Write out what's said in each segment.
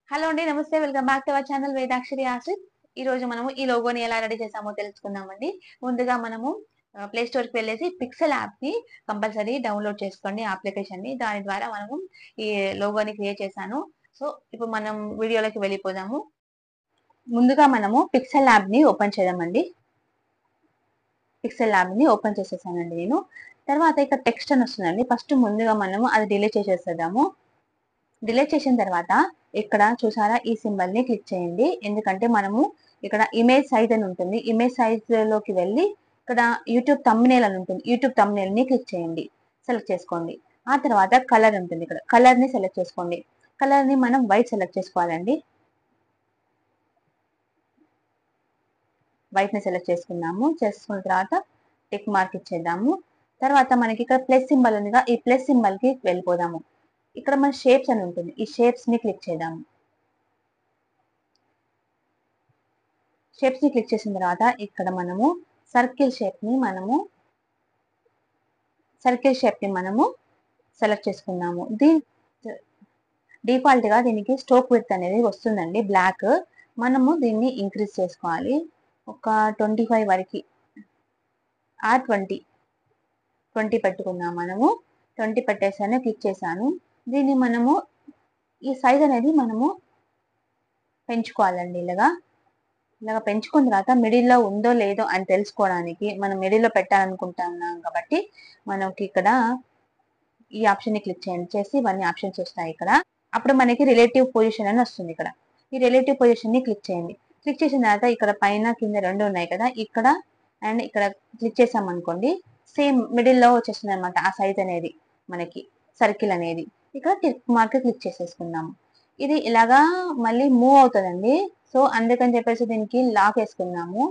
Hello అండి. నమస్తే. Welcome back to our channel Vedakshari Asif. ఈ రోజు మనము ఈ లోగోని ఎలా రెడీ చేసామో తెలుసుకుందామండి. ముందుగా మనము ప్లే స్టోర్‌కి వెళ్ళేసి పిక్సెల్ యాప్‌ని కంపల్సరీ డౌన్‌లోడ్ చేసుకోండి అప్లికేషన్‌ని. దాని ద్వారా మనము ఈ లోగోని క్రియేట్ చేశాను. సో, ఇప్పుడు మనం వీడియోలోకి వెళ్ళిపోదాము. ముందుగా మనము పిక్సెల్ యాప్‌ని ఓపెన్ చేద్దామండి. పిక్సెల్ ల్యాబ్‌ని ఓపెన్ చేసేసానండి నేను. తర్వాత ఇక్కడ టెక్స్ట్ అని వస్తుందండి. ఫస్ట్ ముందుగా మనము అది డిలీట్ చేసేసేద్దాము. డిలీట్ చేసిన తర్వాత ఇక్కడ చూసారా ఈ సింబల్ ని క్లిక్ చేయండి. ఎందుకంటే మనము ఇక్కడ ఇమేజ్ సైజ్ అని ఉంటుంది. ఇమేజ్ సైజ్ లోకి వెళ్ళి ఇక్కడ యూట్యూబ్ థంబ్‌నెయిల్ అని ఉంటుంది. యూట్యూబ్ థంబ్‌నెయిల్ ని క్లిక్ చేయండి. సెలెక్ట్ చేసుకోండి. ఆ తర్వాత కలర్ ఉంటుంది ఇక్కడ. కలర్ ని సెలెక్ట్ చేసుకోండి. కలర్ ని మనం వైట్ సెలెక్ట్ చేసుకోవాలండి. వైట్ ని సెలెక్ట్ చేసుకున్నాము. చేసుకున్న తర్వాత టిక్ మార్క్ ఇచ్చేద్దాము. తర్వాత మనకి ఇక్కడ ప్లస్ సింబల్ ఉందిగా, ఈ ప్లస్ సింబల్ కి వెళ్ళిపోదాము. ఇక్కడ మన షేప్స్ అని ఉంటుంది. ఈ షేప్స్ ని క్లిక్ చేద్దాము. షేప్స్ ని క్లిక్ చేసిన తర్వాత ఇక్కడ మనము సర్కిల్ షేప్ ని మనము సెలెక్ట్ చేసుకున్నాము. డిఫాల్ట్ గా దీనికి స్ట్రోక్ విడ్త్ అనేది వస్తుందండి బ్లాక్. మనము దీన్ని ఇంక్రీజ్ చేసుకోవాలి. ఒక 25 వరకు ఆ 20 పెట్టుకుందాం. మనము 20 పెట్టేసాను, క్లిక్ చేశాను. దీన్ని మనము ఈ సైజ్ అనేది మనము పెంచుకోవాలండి. ఇలాగా పెంచుకున్న తర్వాత మిడిల్లో ఉందో లేదో అని తెలుసుకోవడానికి మనం మిడిల్లో పెట్టాలనుకుంటున్నాం కాబట్టి మనకి ఇక్కడ ఈ ఆప్షన్ ని క్లిక్ చేసి ఇవన్నీ ఆప్షన్స్ వస్తాయి ఇక్కడ. అప్పుడు మనకి రిలేటివ్ పొజిషన్ అని వస్తుంది ఇక్కడ. ఈ రిలేటివ్ పొజిషన్ ని క్లిక్ చేయండి. క్లిక్ చేసిన తర్వాత ఇక్కడ పైన కింద రెండు ఉన్నాయి కదా, ఇక్కడ అండ్ ఇక్కడ క్లిక్ చేసాం అనుకోండి, సేమ్ మిడిల్లో వచ్చేస్తుంది అనమాట ఆ సైజ్ అనేది మనకి సర్కిల్ అనేది. ఇక్కడ టిక్ మార్క్ క్లిక్ చేసేసుకుందాము. ఇది ఇలాగా మళ్ళీ మూవ్ అవుతుందండి. సో అందుకని చెప్పేసి దీనికి లాక్ వేసుకుందాము.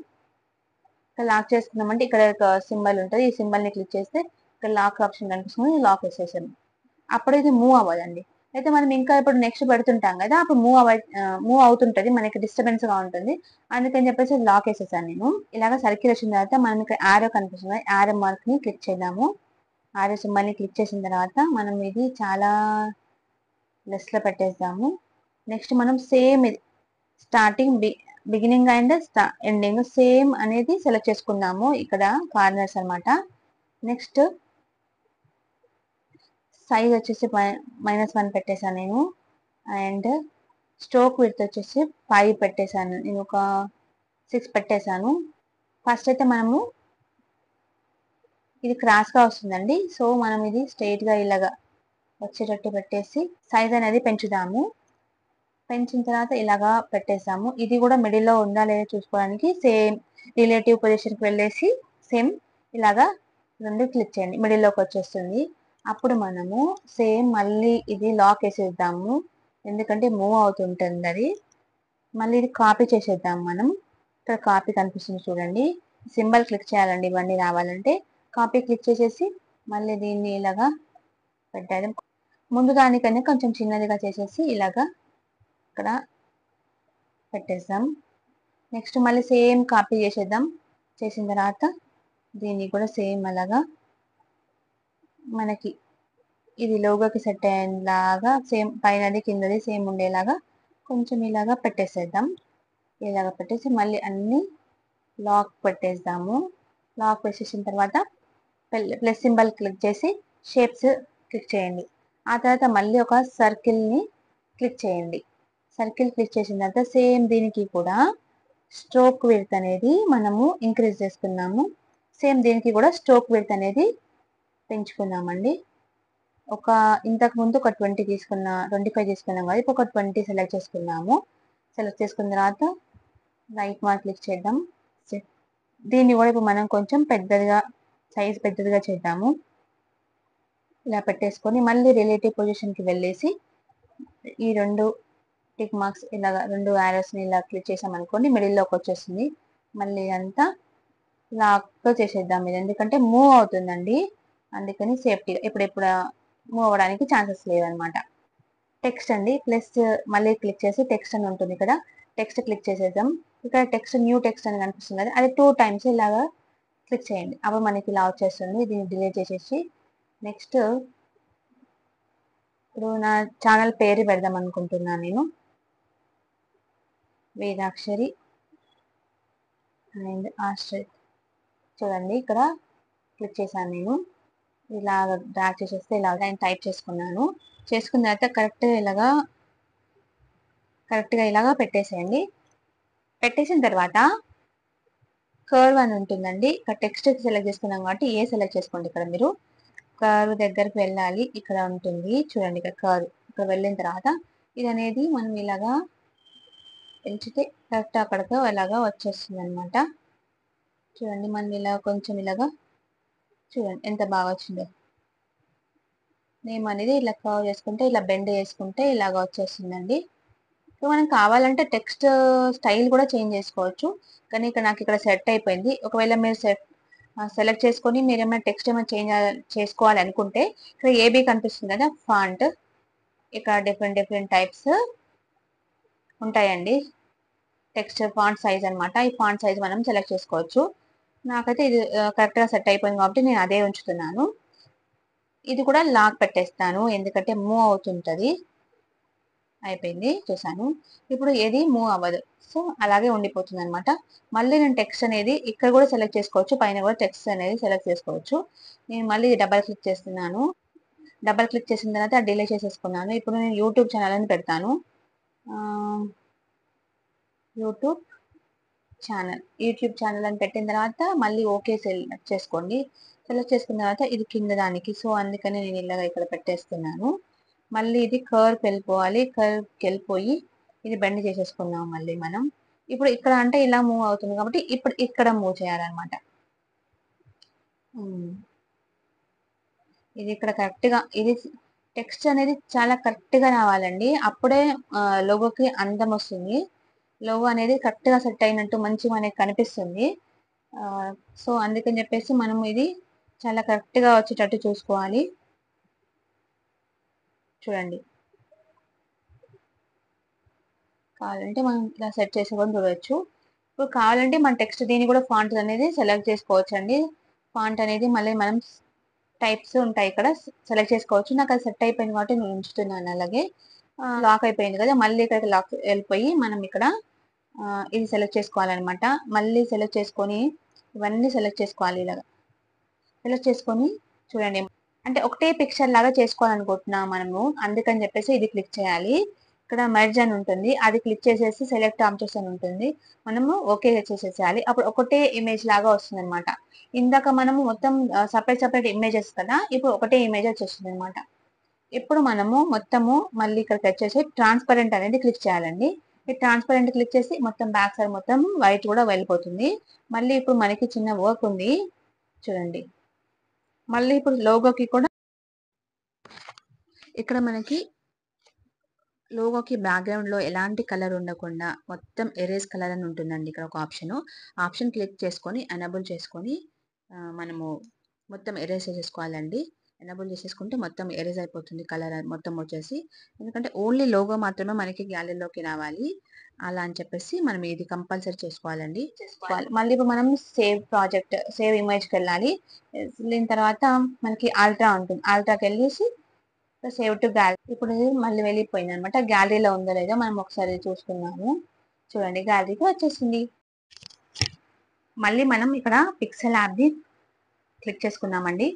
ఇక్కడ లాక్ చేసుకున్నామంటే ఇక్కడ ఒక సింబల్ ఉంటుంది. ఈ సింబల్ ని క్లిక్ చేస్తే ఇక్కడ లాక్ ఆప్షన్ కనిపిస్తుంది. లాక్ వేసేసాము. అప్పుడు ఇది మూవ్ అవ్వదండి. అయితే మనం ఇంకా ఇప్పుడు నెక్స్ట్ పెడుతుంటాం కదా, అప్పుడు మూవ్ అవుతుంటది, మనకి డిస్టర్బెన్స్ గా ఉంటుంది. అందుకని చెప్పేసి లాక్ వేసేసాను నేను. ఇలాగ సర్కిల్ వచ్చిన తర్వాత మనం ఇక్కడ యారో కనిపిస్తుంది, యారో మార్క్ ని క్లిక్ చేద్దాము. యారో సింబల్ ని క్లిక్ చేసిన తర్వాత మనం ఇది చాలా లెస్ లో పెట్టేద్దాము. నెక్స్ట్ మనం సేమ్ ఇది starting beginning and ending same అనేది సెలెక్ట్ చేసుకుందాము. ఇక్కడ కార్నర్స్ అన్నమాట. నెక్స్ట్ సైజ్ వచ్చేసి -1 పెట్టేశాను నేను. అండ్ స్ట్రోక్ విడ్త్ వచ్చేసి 5 పెట్టేశాను నేను. ఒక 6 పెట్టేశాను. ఫస్ట్ అయితే మనము ఇది క్రాస్ గా వస్తుందండి. సో మనం ఇది స్ట్రైట్ గా ఇలాగా వచ్చేటట్టు పెట్టేసి సైజ్ అనేది పెంచుదాము. పెంచిన తర్వాత ఇలాగా పెట్టేసాము. ఇది కూడా మిడిల్ లో ఉందా లేదా చూసుకోవడానికి సేమ్ రిలేటివ్ పొజిషన్ కి వెళ్ళేసి సేమ్ ఇలాగా రెండు క్లిక్ చేయండి. మిడిల్ లోకి వచ్చేస్తుంది. అప్పుడు మనము సేమ్ మళ్ళీ ఇది లాక్ వేసేద్దాము. ఎందుకంటే మూవ్ అవుతుంటుంది అది. మళ్ళీ ఇది కాపీ చేసేద్దాం మనం. ఇక్కడ కాపీ కనిపిస్తుంది చూడండి. సింబల్ క్లిక్ చేయాలండి ఇవన్నీ రావాలంటే. కాపీ క్లిక్ చేసేసి మళ్ళీ దీన్ని ఇలాగా పెట్టాలి. ముందు దానికన్నా కొంచెం చిన్నదిగా చేసేసి ఇలాగా ఇక్కడ పెట్టేద్దాం. నెక్స్ట్ మళ్ళీ సేమ్ కాపీ చేసేద్దాం. చేసిన తర్వాత దీన్ని కూడా సేమ్ అలాగా మనకి ఇది లోగోకి సెట్ అయ్యేలాగా సేమ్ పైనది కిందది సేమ్ ఉండేలాగా కొంచెం ఇలాగా పెట్టేసేద్దాం. ఇలాగా పెట్టేసి మళ్ళీ అన్ని లాక్ పెట్టేద్దాము. లాక్ వేసేసిన తర్వాత ప్లస్ సింబల్ క్లిక్ చేసి షేప్స్ క్లిక్ చేయండి. ఆ తర్వాత మళ్ళీ ఒక సర్కిల్ ని క్లిక్ చేయండి. సర్కిల్ క్లిక్ చేసిన తర్వాత సేమ్ దీనికి కూడా స్ట్రోక్ విడ్త్ అనేది మనము ఇంక్రీజ్ చేసుకున్నాము. సేమ్ దీనికి కూడా స్ట్రోక్ విడ్త్ అనేది పెంచుకున్నామండి. ఒక ఇంతకు ముందు ఒక 25 తీసుకున్నాం కదా, ఇప్పుడు ఒక 20 సెలెక్ట్ చేసుకున్నాము. సెలెక్ట్ చేసుకున్న తర్వాత రైట్ మార్క్ క్లిక్ చేద్దాం. దీన్ని కూడా ఇప్పుడు మనం కొంచెం సైజ్ పెద్దదిగా చేద్దాము. ఇలా పెట్టేసుకొని మళ్ళీ రిలేటివ్ పొజిషన్ కి వెళ్ళేసి ఈ రెండు టిక్ మార్క్స్ ఇలాగా రెండు యారోస్ ని ఇలా క్లిక్ చేసాం అనుకోండి, మిడిల్ లోకి వచ్చేస్తుంది. మళ్ళీ అంతా లాక్ చేసేద్దాం. ఇది ఎందుకంటే మూవ్ అవుతుందండి, అందుకని సేఫ్టీగా ఇప్పుడు మూవ్ అవ్వడానికి ఛాన్సెస్ లేవన్నమాట. టెక్స్ట్ అండి, ప్లస్ మళ్ళీ క్లిక్ చేసి టెక్స్ట్ అని ఉంటుంది ఇక్కడ. టెక్స్ట్ క్లిక్ చేసేద్దాం. ఇక్కడ టెక్స్ట్ న్యూ టెక్స్ట్ అని కనిపిస్తుంది కదా, అది 2 టైమ్స్ ఇలాగా క్లిక్ చేయండి. అప్పుడు మనకి ఇలా వచ్చేస్తుంది. దీన్ని డిలీట్ చేసేసి నెక్స్ట్ ఇప్పుడు నా ఛానల్ పేరు పెడదాం అనుకుంటున్నాను నేను. వేదాక్షరి అండ్ ఆశ్రిత్. చూడండి ఇక్కడ క్లిక్ చేశాను నేను. ఇలాగ డ్రాగ్ చేసేస్తే ఇలాగ నేను టైప్ చేసుకున్నాను. చేసుకున్న తర్వాత కరెక్ట్గా ఇలాగా పెట్టేసేయండి. పెట్టేసిన తర్వాత కర్వ్ అని ఉంటుందండి. ఇక్కడ టెక్స్ట్ సెలెక్ట్ చేసుకున్నాం కాబట్టి ఏ సెలెక్ట్ చేసుకోండి. ఇక్కడ మీరు కర్వ్ దగ్గరికి వెళ్ళాలి. ఇక్కడ ఉంటుంది చూడండి, ఇక్కడ కర్వ్. ఇక్కడ వెళ్ళిన తర్వాత ఇది అనేది మనం ఇలాగా పెంచితే కరెక్ట్ అక్కడికి ఇలాగా వచ్చేస్తుంది అనమాట. చూడండి మనం ఇలా కొంచెం ఇలాగా చూడండి ఎంత బాగా వచ్చిందో. నేమ్ అనేది ఇలా కర్వ్ చేసుకుంటే ఇలా బెండ్ చేసుకుంటే ఇలాగ వచ్చేస్తుందండి. సో మనం కావాలంటే టెక్స్ట్ స్టైల్ కూడా చేంజ్ చేసుకోవచ్చు. కానీ నాకు ఇక్కడ సెట్ అయిపోయింది. ఒకవేళ మీరు సెలెక్ట్ చేసుకొని మీరు ఏమైనా టెక్స్ట్ ఏమైనా చేంజ్ చేసుకోవాలి అనుకుంటే ఇక్కడ ఏబీ కనిపిస్తుంది కదా ఫాంట్. ఇక్కడ డిఫరెంట్ టైప్స్ ఉంటాయండి. టెక్స్ట్ ఫాంట్ సైజ్ అనమాట. ఈ ఫాంట్ సైజ్ మనం సెలెక్ట్ చేసుకోవచ్చు. నాకైతే ఇది కరెక్ట్గా సెట్ అయిపోయింది కాబట్టి నేను అదే ఉంచుతున్నాను. ఇది కూడా లాక్ పెట్టేస్తాను ఎందుకంటే మూవ్ అవుతుంటది. అయిపోయింది చూసాను. ఇప్పుడు ఏది మూవ్ అవ్వదు, సో అలాగే ఉండిపోతుంది అనమాట. మళ్ళీ నేను టెక్స్ట్ అనేది ఇక్కడ కూడా సెలెక్ట్ చేసుకోవచ్చు, పైన కూడా టెక్స్ట్ అనేది సెలెక్ట్ చేసుకోవచ్చు. నేను మళ్ళీ డబల్ క్లిక్ చేస్తున్నాను. డబల్ క్లిక్ చేసిన తర్వాత డిలీట్ చేసేసుకున్నాను. ఇప్పుడు నేను యూట్యూబ్ ఛానల్ అని పెడతాను. యూట్యూబ్ ఛానల్ అని పెట్టిన తర్వాత మళ్ళీ ఓకే సెలెక్ట్ చేసుకోండి. సెలెక్ట్ చేసుకున్న తర్వాత ఇది కింద దానికి, సో అందుకని నేను ఇలాగ ఇక్కడ పెట్టేస్తున్నాను. మళ్ళీ ఇది కర్వ్కి వెళ్ళిపోవాలి. కర్వ్కి వెళ్ళిపోయి ఇది బెండ్ చేసేసుకున్నాం మళ్ళీ మనం. ఇప్పుడు ఇక్కడ అంటే ఇలా మూవ్ అవుతుంది కాబట్టి ఇప్పుడు ఇక్కడ మూవ్ చేయాలన్నమాట. ఇది ఇక్కడ కరెక్ట్గా ఇది టెక్స్ట్ అనేది చాలా కరెక్ట్గా రావాలండి. అప్పుడే లోగోకి అందం వస్తుంది. లోగో అనేది కరెక్ట్గా సెట్ అయినట్టు మంచి మనకి కనిపిస్తుంది. సో అందుకని చెప్పేసి మనం ఇది చాలా కరెక్ట్గా వచ్చేటట్టు చూసుకోవాలి. చూడండి, కావాలంటే మనం ఇలా సెట్ చేసుకొని చూడవచ్చు. ఇప్పుడు కావాలంటే మన టెక్స్ట్ దీన్ని కూడా ఫాంట్ అనేది సెలెక్ట్ చేసుకోవచ్చు అండి. ఫాంట్ అనేది మళ్ళీ మనం టైప్స్ ఉంటాయి ఇక్కడ సెలెక్ట్ చేసుకోవచ్చు. నాకు అది సెట్ అయిపోయింది కాబట్టి నేను ఉంచుతున్నాను అలాగే. లాక్ అయిపోయింది కదా, మళ్ళీ ఇక్కడికి లాక్ వెళ్ళిపోయి మనం ఇక్కడ ఇది సెలెక్ట్ చేసుకోవాలన్నమాట. మళ్ళీ సెలెక్ట్ చేసుకొని ఇవన్నీ సెలెక్ట్ చేసుకోవాలి. ఇలాగా సెలెక్ట్ చేసుకొని చూడండి, అంటే ఒకటే పిక్చర్ లాగా చేసుకోవాలనుకుంటున్నాం మనము, అందుకని చెప్పేసి ఇది క్లిక్ చేయాలి. ఇక్కడ మెర్జ్ అని ఉంటుంది, అది క్లిక్ చేసేసి సెలెక్ట్ ఆప్షన్స్ అని ఉంటుంది, మనము ఓకే చేసేసేయాలి. అప్పుడు ఒకటే ఇమేజ్ లాగా వస్తుంది అనమాట. ఇందాక మనము మొత్తం సపరేట్ ఇమేజెస్ కదా, ఇప్పుడు ఒకటే ఇమేజ్ వచ్చేస్తుంది అనమాట. ఇప్పుడు మనము మొత్తము మళ్ళీ ఇక్కడికి వచ్చేసి ట్రాన్స్పరెంట్ అనేది క్లిక్ చేయాలండి. ఈ ట్రాన్స్పరెంట్ క్లిక్ చేసి మొత్తం బ్యాక్ సైడ్ మొత్తం వైట్ కూడా వెళ్ళిపోతుంది. మళ్ళీ ఇప్పుడు మనకి చిన్న వర్క్ ఉంది చూడండి. మళ్ళీ ఇప్పుడు లోగోకి కూడా ఇక్కడ మనకి లోగోకి బ్యాక్గ్రౌండ్ లో ఎలాంటి కలర్ ఉండకుండా మొత్తం ఎరేజ్ కలర్ అని ఉంటుందండి. ఇక్కడ ఒక ఆప్షన్ క్లిక్ చేసుకొని ఎనేబుల్ చేసుకొని మనము మొత్తం ఎరేజ్ చేసేసుకోవాలండి. ఎనేబుల్ చేసేసుకుంటే మొత్తం ఎరేజ్ అయిపోతుంది కలర్ మొత్తం వచ్చేసి. ఎందుకంటే ఓన్లీ లోగో మాత్రమే మనకి గ్యాలరీలోకి రావాలి. అలా అని చెప్పేసి మనం ఇది కంపల్సరీ చేసుకోవాలండి. మళ్ళీ ఇప్పుడు మనం సేవ్ ఇమేజ్కి వెళ్ళాలి. దీని తర్వాత మనకి ఆల్ట్రా ఉంటుంది, ఆల్ట్రాకి వెళ్ళేసి సేవ్ టు గ్యాలరీ. ఇప్పుడు ఇది మళ్ళీ వెళ్ళిపోయింది అనమాట. గ్యాలరీలో ఉందో లేదో మనం ఒకసారి చూసుకున్నాము. చూడండి గ్యాలరీకి వచ్చేసింది. మళ్ళీ మనం ఇక్కడ పిక్సెల్ యాప్ని క్లిక్ చేసుకున్నామండి.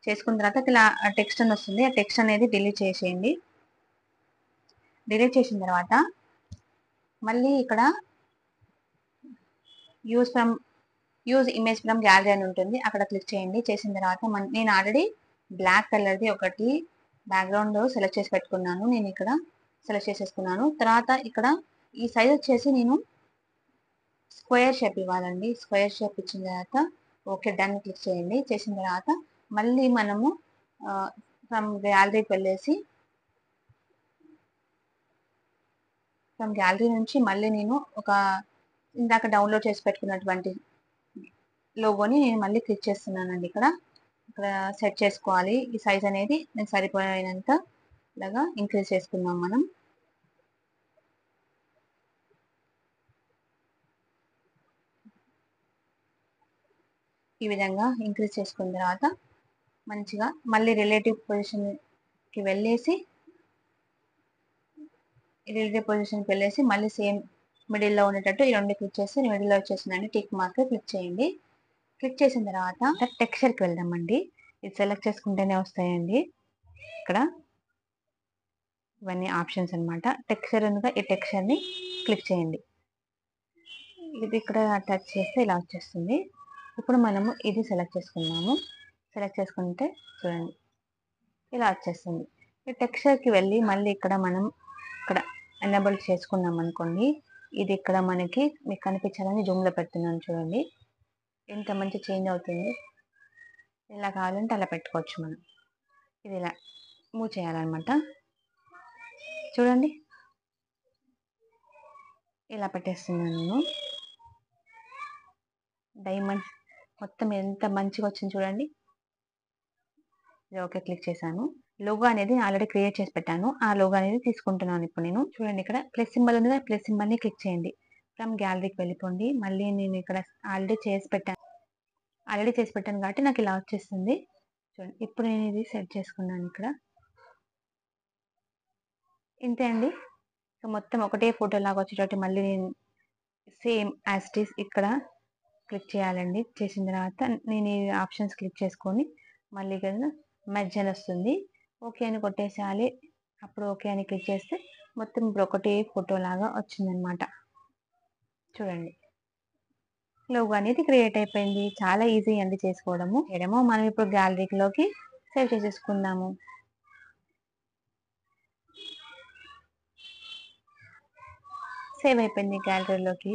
చేసుకున్న తర్వాత ఇలా టెక్స్ట్ అని వస్తుంది, ఆ టెక్స్ట్ అనేది డిలీట్ చేసేయండి. డిలీట్ చేసిన తర్వాత మళ్ళీ ఇక్కడ యూజ్ ఇమేజ్ ఫ్రమ్ గ్యాలరీ అని ఉంటుంది, అక్కడ క్లిక్ చేయండి. చేసిన తర్వాత నేను ఆల్రెడీ బ్లాక్ కలర్ది ఒకటి బ్యాక్గ్రౌండ్ సెలెక్ట్ చేసి పెట్టుకున్నాను. నేను ఇక్కడ సెలెక్ట్ చేసేసుకున్నాను. తర్వాత ఇక్కడ ఈ సైజ్ వచ్చేసి నేను స్క్వేర్ షేప్ ఇవ్వాలండి. స్క్వేర్ షేప్ ఇచ్చిన తర్వాత ఓకే డన్ క్లిక్ చేయండి. చేసిన తర్వాత మళ్ళీ మనము ఫ్రమ్ గ్యాలరీకి వెళ్ళేసి ఫ్రమ్ గ్యాలరీ నుంచి మళ్ళీ నేను ఇందాక డౌన్లోడ్ చేసి పెట్టుకున్నటువంటి లోగోని నేను మళ్ళీ క్లిక్ చేస్తున్నానండి. ఇక్కడ సెట్ చేసుకోవాలి. ఈ సైజ్ అనేది నేను సరిపోయినంత ఇలాగా ఇంక్రీజ్ చేసుకున్నాం మనం. ఈ విధంగా ఇంక్రీజ్ చేసుకున్న తర్వాత మంచిగా మళ్ళీ రిలేటివ్ పొజిషన్కి వెళ్ళేసి మళ్ళీ సేమ్ మిడిల్లో ఉండేటట్టు ఈ రెండు క్లిక్ చేసి మిడిల్లో వచ్చేసిందండి టిక్ మార్క్ క్లిక్ చేయండి. క్లిక్ చేసిన తర్వాత టెక్స్చర్కి వెళ్దామండి. ఇది సెలెక్ట్ చేసుకుంటేనే వస్తాయండి. ఇక్కడ ఇవన్నీ ఆప్షన్స్ అనమాట. టెక్స్చర్ ఉందిగా, ఈ టెక్స్చర్ని క్లిక్ చేయండి. ఇది ఇక్కడ టచ్ చేస్తే ఇలా వచ్చేస్తుంది. ఇప్పుడు మనము ఇది సెలెక్ట్ చేసుకున్నాము. సెలెక్ట్ చేసుకుంటే చూడండి ఇలా వచ్చేస్తుంది. ఈ టెక్స్చర్కి వెళ్ళి మళ్ళీ ఇక్కడ మనం ఇక్కడ ఎనేబుల్ చేసుకున్నాం అనుకోండి, ఇది ఇక్కడ మనకి మీకు కనిపించాలని జూమ్లో పెడుతున్నాను చూడండి. ఎంత మంచి చేంజ్ అవుతుంది. ఎలా కావాలంటే అలా పెట్టుకోవచ్చు మనం. ఇది ఇలా మూవ్ చేయాలన్నమాట. చూడండి ఇలా పెట్టేస్తున్నాను నేను. డైమండ్స్ మొత్తం ఎంత మంచిగా వచ్చింది చూడండి. ఇది ఓకే క్లిక్ చేశాను. లోగో అనేది ఆల్రెడీ క్రియేట్ చేసి పెట్టాను. ఆ లోగో అనేది తీసుకుంటున్నాను ఇప్పుడు నేను. చూడండి ఇక్కడ ప్లస్ సింబల్ ఉంది కదా, ప్లస్ సింబల్ని క్లిక్ చేయండి. ఫ్రమ్ గ్యాలరీకి వెళ్ళిపోండి. మళ్ళీ నేను ఇక్కడ ఆల్రెడీ చేసి పెట్టాను కాబట్టి నాకు ఇలా వచ్చేస్తుంది. చూడండి ఇప్పుడు నేను ఇది సెట్ చేసుకున్నాను ఇక్కడ. ఇంతే అండి. సో మొత్తం ఒకటే ఫోటో లాగా వచ్చేటట్టు మళ్ళీ నేను సేమ్ యాజ్ ఇట్ ఈస్ ఇక్కడ క్లిక్ చేయాలండి. చేసిన తర్వాత నేను ఈ ఆప్షన్స్ క్లిక్ చేసుకొని మళ్ళీ కదా మెర్జ్ అని వస్తుంది. ఓకే అని కొట్టేసేయాలి. అప్పుడు ఓకే అని క్లిక్ చేస్తే మొత్తం ఇప్పుడు ఒకటే ఫోటో లాగా వచ్చిందనమాట. చూడండి లోగో అనేది క్రియేట్ అయిపోయింది. చాలా ఈజీ అండి చేసుకోవడము. మనం ఇప్పుడు గ్యాలరీలోకి సేవ్ చేసేసుకుందాము. సేవ్ అయిపోయింది గ్యాలరీలోకి.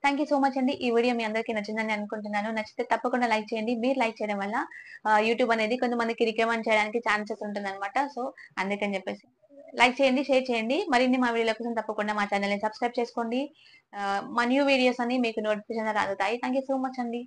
థ్యాంక్ యూ సో మచ్ అండి. ఈ వీడియో మీ అందరికీ నచ్చిందని అనుకుంటున్నాను. నచ్చితే తప్పకుండా లైక్ చేయండి. మీరు లైక్ చేయడం వల్ల యూట్యూబ్ అనేది కొంతమందికి రికమెండ్ చేయడానికి ఛాన్సెస్ ఉంటుందన్నమాట. సో అందుకని చెప్పేసి లైక్ చేయండి, షేర్ చేయండి. మరిన్ని మా వీడియోల కోసం తప్పకుండా మా ఛానల్ని సబ్స్క్రైబ్ చేసుకోండి. మా న్యూ వీడియోస్ అన్ని మీకు నోటిఫికేషన్ అందుతాయి. థ్యాంక్ యూ సో మచ్ అండి.